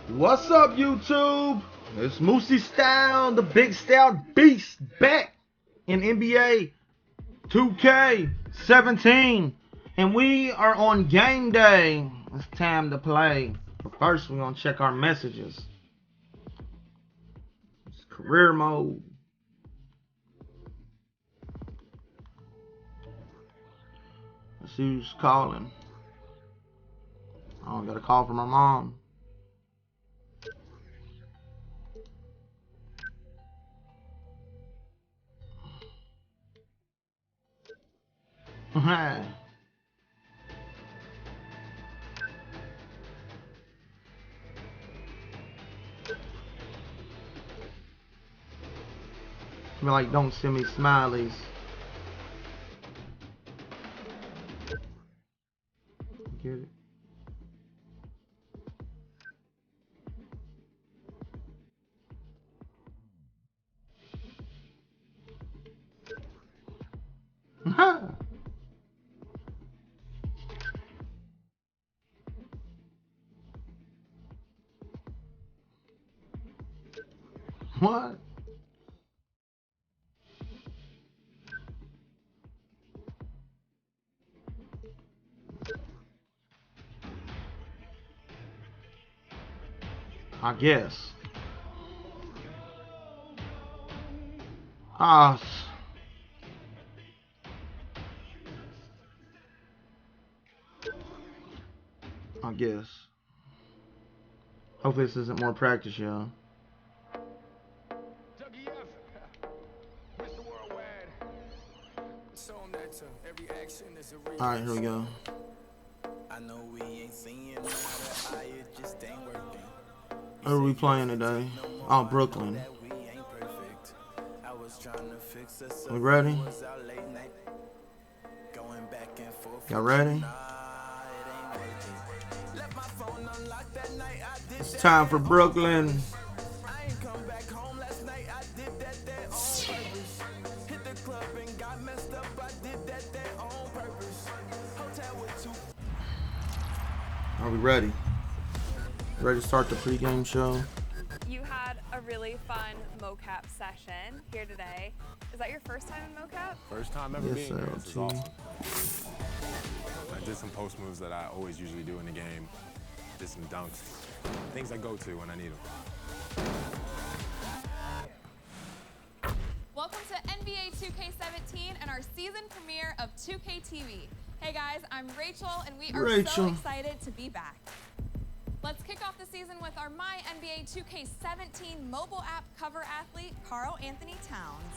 What's up, YouTube? It's MooseyStyle, the big style beast, back in NBA 2k17. And we are on game day. It's time to play. But first, we're going to check our messages. It's career mode. Let's see who's calling. Oh, I got a call from my mom. Be like, don't send me smileys. Get it? What? I guess. I guess. Hopefully this isn't more practice, y'all. Alright, here we go. Who are we playing today? Oh, Brooklyn. We ready? Y'all ready? It's time for Brooklyn. Are we ready? Ready to start the pregame show? You had a really fun mocap session here today. Is that your first time in mocap? First time ever being here. This is awesome. I did some post moves that I always usually do in the game. Did some dunks. Things I go to when I need them. Welcome to NBA2k17 and our season premiere of 2K TV. Hey guys, I'm Rachel and we are so excited to be back. Let's kick off the season with our MyNBA2k17 mobile app cover athlete, Karl Anthony Towns.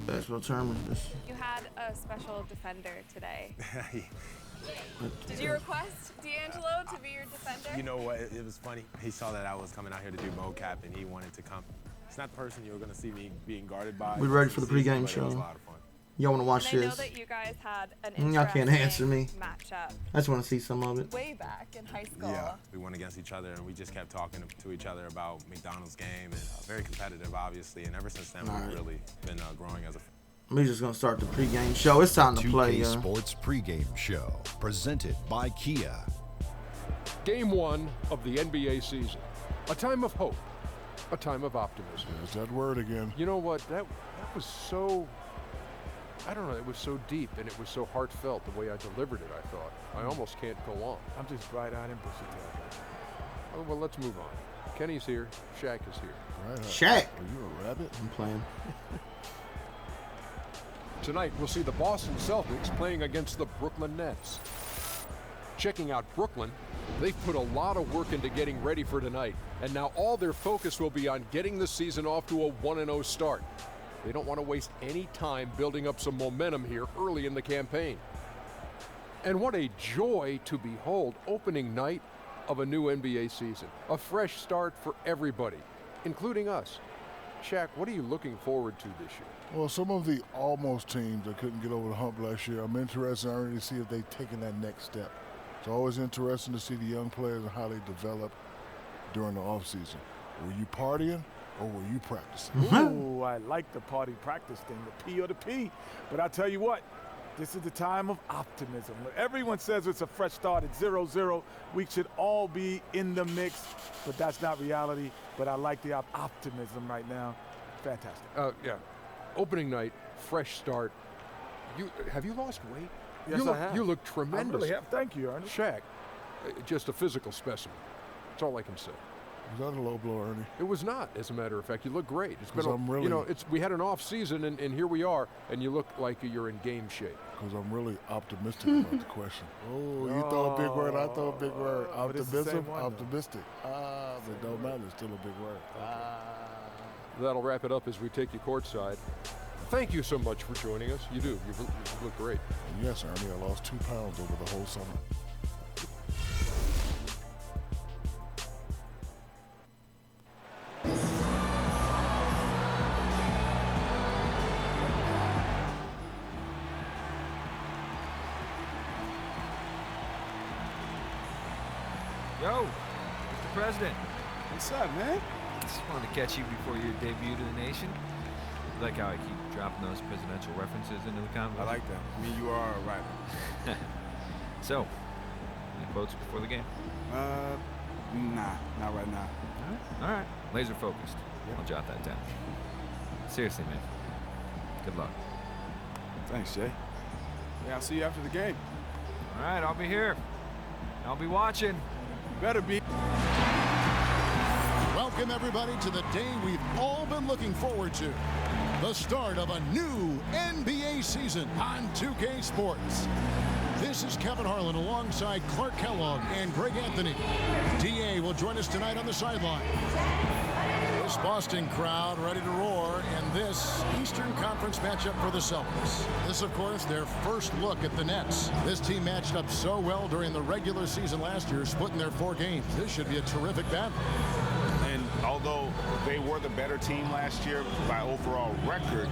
That's what term is this? You had a special defender today. Did you request D'Angelo to be your defender? You know what? It was funny. He saw that I was coming out here to do mocap and he wanted to come. It's not the person you're going to see me being guarded by. We ready for the pregame show? Y'all want to watch this? I know that you guys had an Y'all can't answer me. Matchup. I just want to see some of it. Way back in high school. Yeah, we went against each other and we just kept talking to each other about McDonald's game and very competitive, obviously. And ever since then, we've really been growing as a. We're just gonna start the pregame show. It's time to play. 2K Sports pregame show presented by Kia. Game 1 of the NBA season. A time of hope. A time of optimism. There's that word again. You know what? That was so, I don't know, it was so deep and it was so heartfelt the way I delivered it, I thought. I almost can't go on. I'm just bright-eyed and bushy-tailed. Oh, well, let's move on. Kenny's here. Shaq is here. Shaq. Are you a rabbit? I'm playing. Tonight, we'll see the Boston Celtics playing against the Brooklyn Nets. Checking out Brooklyn, they've put a lot of work into getting ready for tonight, and now all their focus will be on getting the season off to a 1-0 start. They don't want to waste any time building up some momentum here early in the campaign. And what a joy to behold opening night of a new NBA season. A fresh start for everybody, including us. Shaq, what are you looking forward to this year? Well, some of the almost teams that couldn't get over the hump last year, I'm interested in already to see if they've taken that next step. It's always interesting to see the young players and how they develop during the offseason. Were you partying or were you practicing? Ooh, I like the party practice thing, the P or the P. But I tell you what, this is the time of optimism. Everyone says it's a fresh start at 0-0. We should all be in the mix, but that's not reality. But I like the optimism right now. Fantastic. Yeah. Opening night, fresh start. Have you lost weight? Yes, I have. You look tremendous. I really have. Thank you, Ernie. Shaq, just a physical specimen. That's all I can say. Was that a low blow, Ernie? It was not, as a matter of fact. You look great. It's been, I'm you know, we had an off season, and here we are, and you look like you're in game shape. Because I'm really optimistic about the question. Oh, you throw a big word, I throw a big word. Optimism, optimistic. But don't matter, it's still a big word. That'll wrap it up as we take you courtside. Thank you so much for joining us. You do. You look great. And yes, Ernie, I lost 2 pounds over the whole summer. Yo, Mr. President. What's up, man? Just wanted to catch you before your debut to the nation. You like how I keep dropping those presidential references into the convo? I like that. I mean, you are a rival. So, any quotes before the game? Nah, not right now. All right. Laser focused. Yep. I'll jot that down. Seriously, man. Good luck. Thanks, Jay. Yeah, I'll see you after the game. All right, I'll be here. I'll be watching. Better be. Welcome, everybody, to the day we've all been looking forward to. The start of a new NBA season on 2K Sports. This is Kevin Harlan alongside Clark Kellogg and Greg Anthony. DA will join us tonight on the sideline. This Boston crowd ready to roar in this Eastern Conference matchup for the Celtics. This, of course, their first look at the Nets. This team matched up so well during the regular season last year, splitting their 4 games. This should be a terrific battle. And although they were the better team last year by overall record,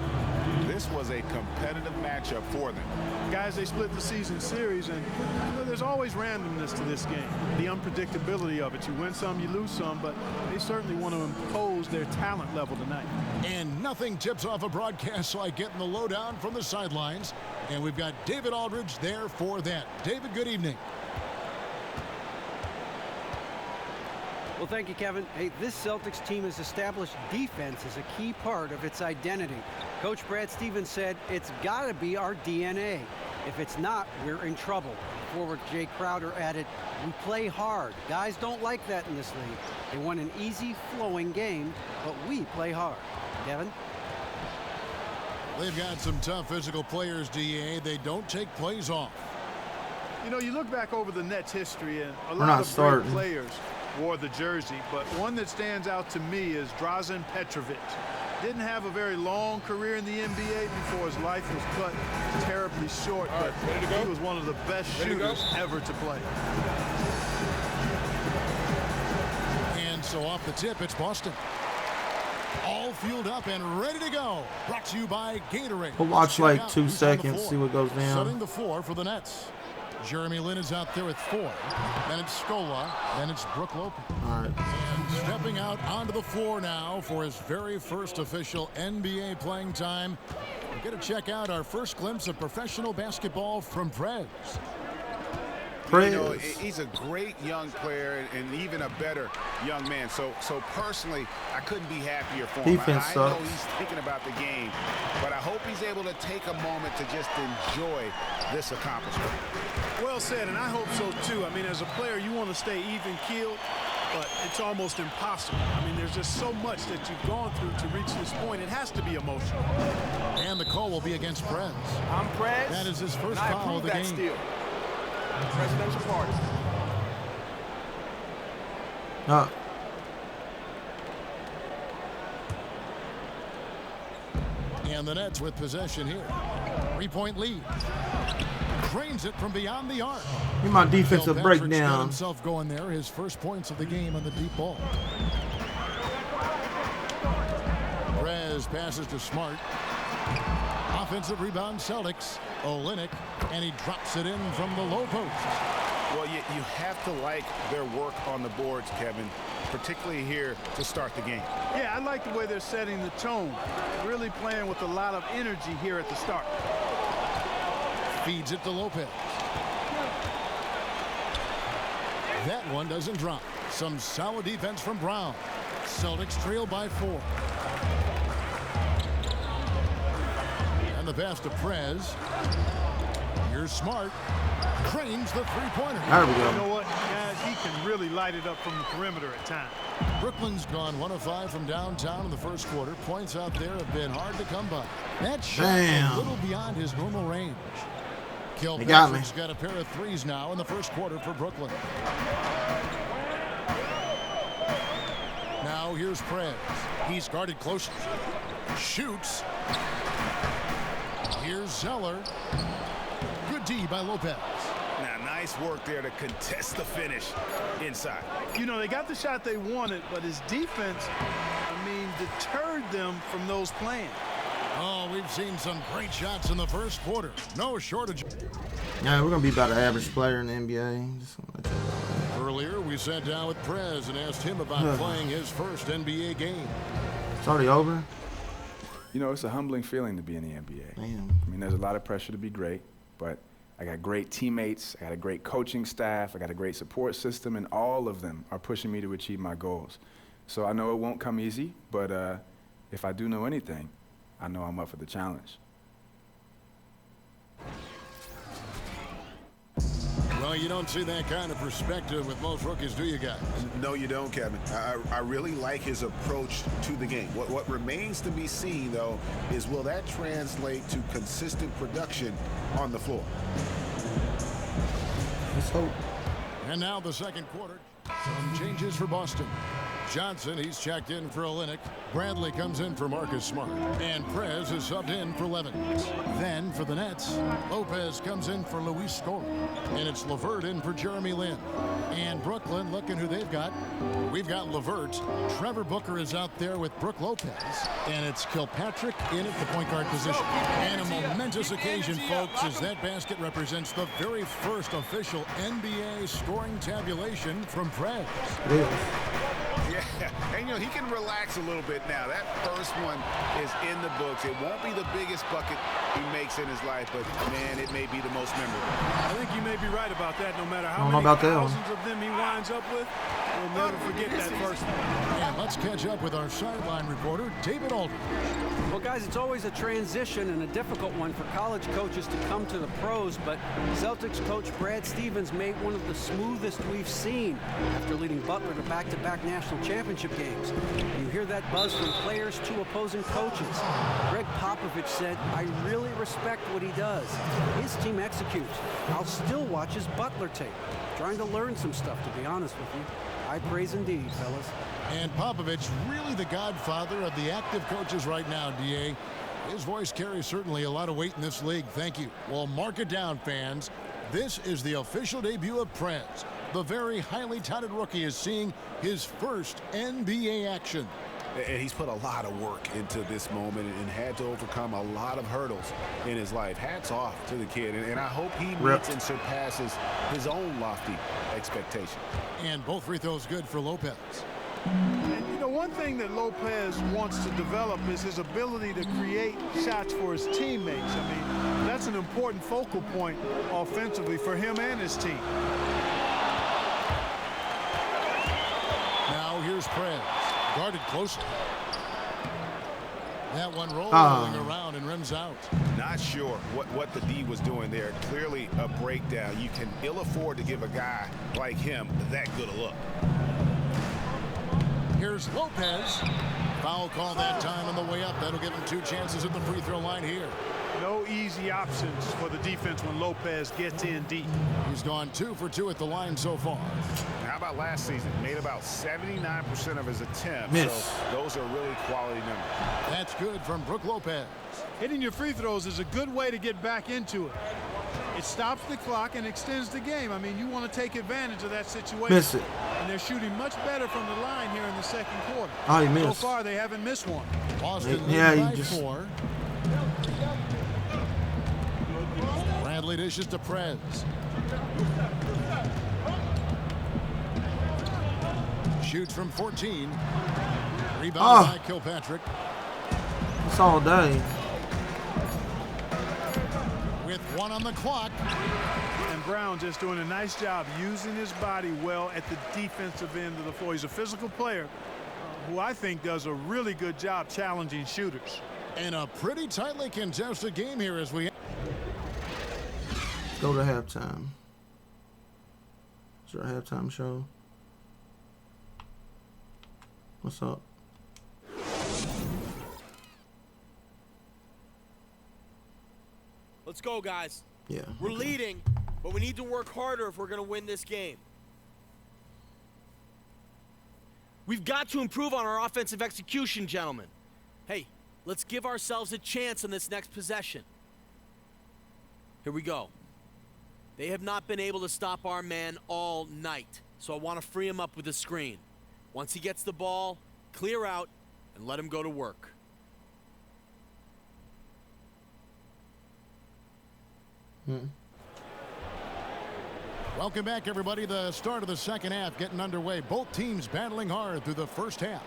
this was a competitive matchup for them. Guys, they split the season series, and there's always randomness to this game. The unpredictability of it. You win some, you lose some, but they certainly want to impose their talent level tonight. And nothing tips off a broadcast like getting the lowdown from the sidelines. And we've got David Aldridge there for that. David, good evening. Well, thank you, Kevin. Hey, this Celtics team has established defense as a key part of its identity. Coach Brad Stevens said it's got to be our DNA. If it's not, we're in trouble. Forward Jay Crowder added, we play hard. Guys don't like that in this league. They want an easy, flowing game, but we play hard. Kevin? They've got some tough physical players, DA. They don't take plays off. You know, you look back over the Nets' history, and a lot of great players wore the jersey, but one that stands out to me is Drazen Petrovic. Didn't have a very long career in the NBA before his life was cut terribly short, but he was one of the best shooters ever to play. And so off the tip, it's Boston. All fueled up and ready to go. Brought to you by Gatorade. We'll watch like 2 seconds, see what goes down. Setting the floor for the Nets. Jeremy Lin is out there with 4. Then it's Scola. Then it's Brook Lopez. All right. And stepping out onto the floor now for his very first official NBA playing time. We're going to check out our first glimpse of professional basketball from Prez. You know, he's a great young player and even a better young man. So personally, I couldn't be happier for him. I know he's thinking about the game, but I hope he's able to take a moment to just enjoy this accomplishment. Well said, and I hope so too. I mean, as a player, you want to stay even-keeled, but it's almost impossible. I mean, there's just so much that you've gone through to reach this point. It has to be emotional. And the call will be against Prez. I'm Prez. That is his first foul of the game. Steal. Presidential party. And the Nets with possession here. 3-point lead. Drains it from beyond the arc. In my defensive breakdown. Got himself going there. His first points of the game on the deep ball. Prez passes to Smart. Offensive rebound Celtics. Olynyk, and he drops it in from the low post. Well, you have to like their work on the boards, Kevin, particularly here to start the game. Yeah, I like the way they're setting the tone. Really playing with a lot of energy here at the start. Feeds it to Lopez. That one doesn't drop. Some solid defense from Brown. Celtics trail by 4. And the pass to Prez. Here's Smart. Cranes the three-pointer. There we go. You know what, guys? He can really light it up from the perimeter at times. Brooklyn's gone 1 of 5 from downtown in the first quarter. Points out there have been hard to come by. That shot a little beyond his normal range. Kilpatrick's got a pair of threes now in the first quarter for Brooklyn. Now here's Prez. He's guarded closely. Shoots. Here's Zeller. Good D by Lopez. Now, nice work there to contest the finish inside. You know, they got the shot they wanted, but his defense, deterred them from those plans. Oh, we've seen some great shots in the first quarter. No shortage. Yeah, we're going to be about an average player in the NBA. Earlier, we sat down with Prez and asked him about playing his first NBA game. It's already over? You know, it's a humbling feeling to be in the NBA. Damn. I mean, there's a lot of pressure to be great, but I got great teammates, I got a great coaching staff, I got a great support system, and all of them are pushing me to achieve my goals. So I know it won't come easy, but if I do know anything, I know I'm up for the challenge. Well, you don't see that kind of perspective with most rookies, do you guys? No, you don't, Kevin. I really like his approach to the game. What remains to be seen, though, is will that translate to consistent production on the floor? Let's hope. And now the second quarter. Some changes for Boston. Johnson, he's checked in for Olynyk. Bradley comes in for Marcus Smart. And Prez is subbed in for Levin. Then for the Nets, Lopez comes in for Luis Scola. And it's LeVert in for Jeremy Lin. And Brooklyn, looking who they've got. We've got LeVert. Trevor Booker is out there with Brook Lopez. And it's Kilpatrick in at the point guard position. And a momentous occasion, folks, as that basket represents the very first official NBA scoring tabulation from Prez. Yeah, and you know, he can relax a little bit now. That first one is in the books. It won't be the biggest bucket he makes in his life, but man, it may be the most memorable. I think you may be right about that. No matter how many thousands of them he winds up with, we'll never forget that first one. And let's catch up with our sideline reporter, David Aldridge. Well, guys, it's always a transition and a difficult one for college coaches to come to the pros, but Celtics coach Brad Stevens made one of the smoothest we've seen after leading Butler to back-to-back national championship games. You hear that buzz from players to opposing coaches. Greg Popovich said, "I really respect what he does. His team executes. I'll still watch his Butler tape. Trying to learn some stuff, to be honest with you. High praise indeed, fellas." And Popovich, really the godfather of the active coaches right now, D.A. His voice carries certainly a lot of weight in this league. Thank you. Well, mark it down, fans. This is the official debut of Prez. The very highly touted rookie is seeing his first NBA action. And he's put a lot of work into this moment and had to overcome a lot of hurdles in his life. Hats off to the kid, and I hope he meets and surpasses his own lofty expectation. And both free throws good for Lopez. And you know, one thing that Lopez wants to develop is his ability to create shots for his teammates. I mean, that's an important focal point offensively for him and his team. Now here's Prez, guarded closely. That one rolling around and rims out. Not sure what the D was doing there. Clearly a breakdown. You can ill afford to give a guy like him that good a look. Here's Lopez. Foul call that time on the way up. That'll give him 2 chances at the free throw line here. No easy options for the defense when Lopez gets in deep. He's gone 2 for 2 at the line so far. How about last season? Made about 79% of his attempts. So those are really quality numbers. That's good from Brook Lopez. Hitting your free throws is a good way to get back into it. It stops the clock and extends the game. I mean, you want to take advantage of that situation. Miss it. And they're shooting much better from the line here in the second quarter. Oh, you missed. So far, they haven't missed one. Boston you just 4. Lovely dishes to Prez. Shoots from 14. Rebound by Kilpatrick. It's all day. With 1 on the clock. And Brown just doing a nice job using his body well at the defensive end of the floor. He's a physical player who I think does a really good job challenging shooters. And a pretty tightly contested game here as we go to halftime. Is there a halftime show? What's up? Let's go, guys. Yeah. We're leading, but we need to work harder if we're going to win this game. We've got to improve on our offensive execution, gentlemen. Hey, let's give ourselves a chance on this next possession. Here we go. They have not been able to stop our man all night, so I want to free him up with a screen. Once he gets the ball, clear out and let him go to work. Welcome back, everybody. The start of the second half getting underway. Both teams battling hard through the first half.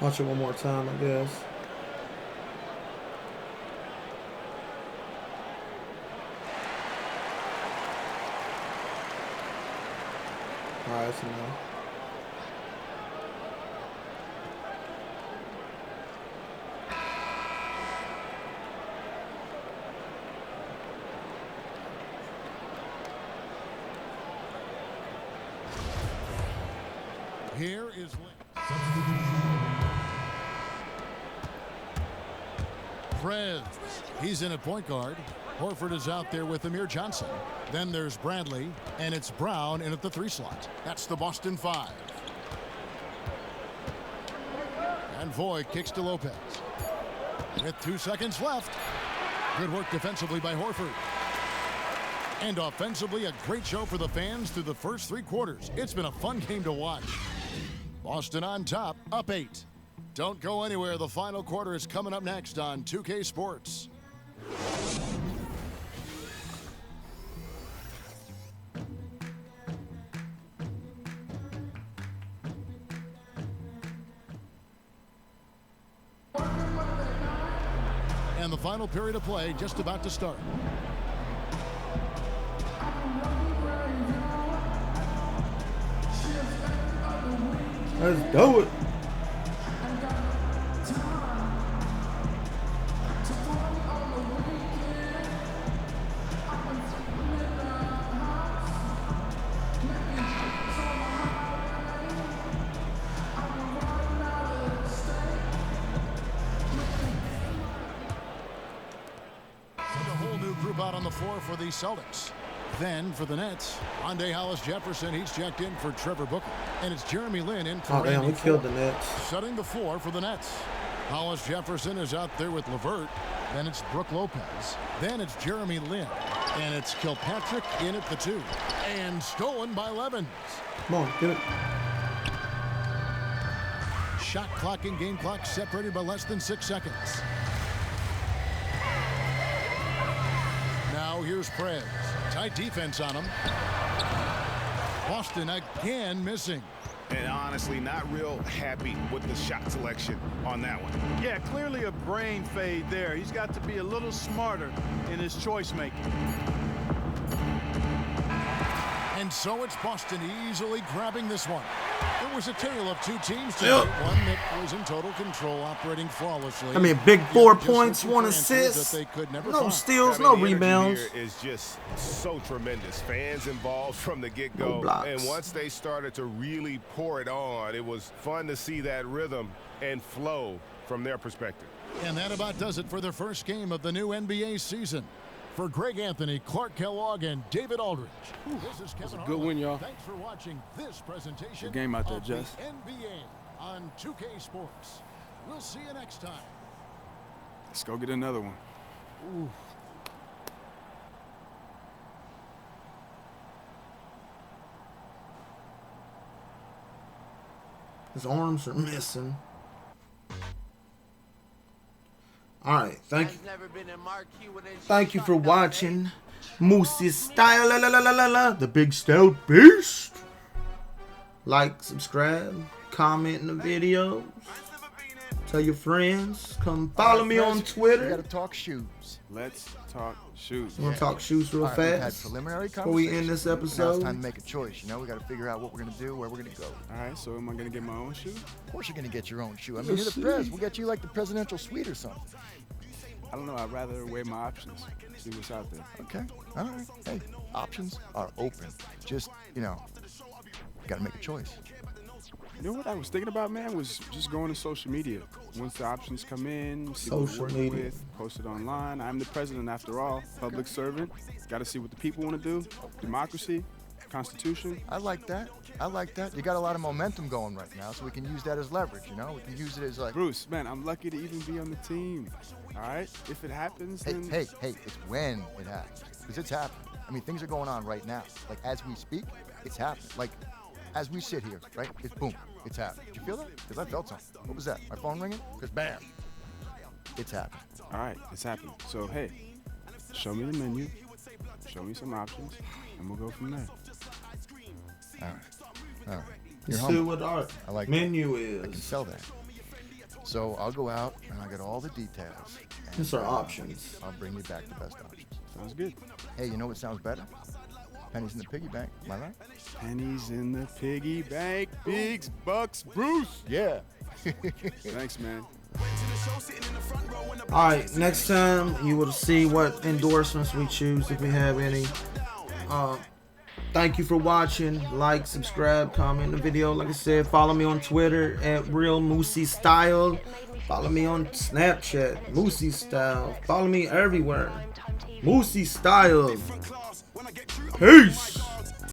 Watch it one more time, I guess. All right, that's enough. Here is Prez. He's in at point guard. Horford is out there with Amir Johnson. Then there's Bradley, and it's Brown in at the 3 slot. That's the Boston 5. And Voigt kicks to Lopez. With 2 seconds left. Good work defensively by Horford. And offensively, a great show for the fans through the first 3 quarters. It's been a fun game to watch. Boston on top, up 8. Don't go anywhere. The final quarter is coming up next on 2K Sports. And the final period of play just about to start. Let's do it. Out on the floor for the Celtics. Then for the Nets, Andre Hollis-Jefferson, he's checked in for Trevor Booker. And it's Jeremy Lin in for Randy we killed the Nets. Setting the floor for the Nets. Hollis-Jefferson is out there with LeVert. Then it's Brook Lopez. Then it's Jeremy Lin. And it's Kilpatrick in at the 2. And stolen by Levens. Come on, get it. Shot clock and game clock separated by less than 6 seconds. Now here's Prez. Tight defense on him. Boston again missing. And honestly, not real happy with the shot selection on that one. Yeah, clearly a brain fade there. He's got to be a little smarter in his choice making. And so it's Boston easily grabbing this one. It was a tale of 2 teams tonight. One that was in total control, operating flawlessly. I mean, big 4 points, 1 assist, no steals, no rebounds. Here is just so tremendous. Fans involved from the get-go. And once they started to really pour it on, it was fun to see that rhythm and flow from their perspective. And that about does it for the first game of the new NBA season. For Greg Anthony, Clark Kellogg, and David Aldridge. This is Kevin good win, y'all. Thanks for watching this presentation good game out there, Jess. NBA on 2K Sports. We'll see you next time. Let's go get another one. Ooh. His arms are missing. Alright, thank you for watching MooseyStyle, the big stout beast. Like, subscribe, comment in the videos. Tell your friends. Come follow me on Twitter. We gotta talk shoes. Let's talk shoes. You want to talk shoes real fast before we end this episode? Now it's time to make a choice. You know, we got to figure out what we're going to do, where we're going to go. All right, so am I going to get my own shoe? Of course you're going to get your own shoe. I mean, you're the prez. We'll get you like the presidential suite or something. I don't know. I'd rather weigh my options. See what's out there. Okay. All right. Hey, options are open. Just, you know, got to make a choice. You know what I was thinking about, man, was just going to social media. Once the options come in, see what we're working with, post it online. I'm the president after all, public servant. Got to see what the people want to do. Democracy, Constitution. I like that. I like that. You got a lot of momentum going right now, so we can use that as leverage, you know? We can use it as like... Bruce, man, I'm lucky to even be on the team, all right? If it happens, then... Hey, it's when it happens, because it's happening. I mean, things are going on right now. Like, as we speak, it's happening. Like, as we sit here, right? It's boom. It's happening. Did you feel that? Because I felt something. What was that? My phone ringing? Because bam. It's happening. All right, it's happening. So, hey, show me the menu, show me some options, and we'll go from there. All right. You're Let's humble. see what our menu is. I can sell that. So I'll go out and I'll get all the details. These are options. I'll bring you back the best options. Sounds good. Hey, you know what sounds better? Pennies in the piggy bank. Am I right? Pennies in the piggy bank. Bigs, bucks, Bruce. Yeah. Thanks, man. Alright, next time you will see what endorsements we choose if we have any. Thank you for watching. Like, subscribe, comment the video. Like I said, follow me on Twitter at RealMooseyStyle. Follow me on Snapchat, MooseyStyle. Follow me everywhere. MooseyStyle. Peace.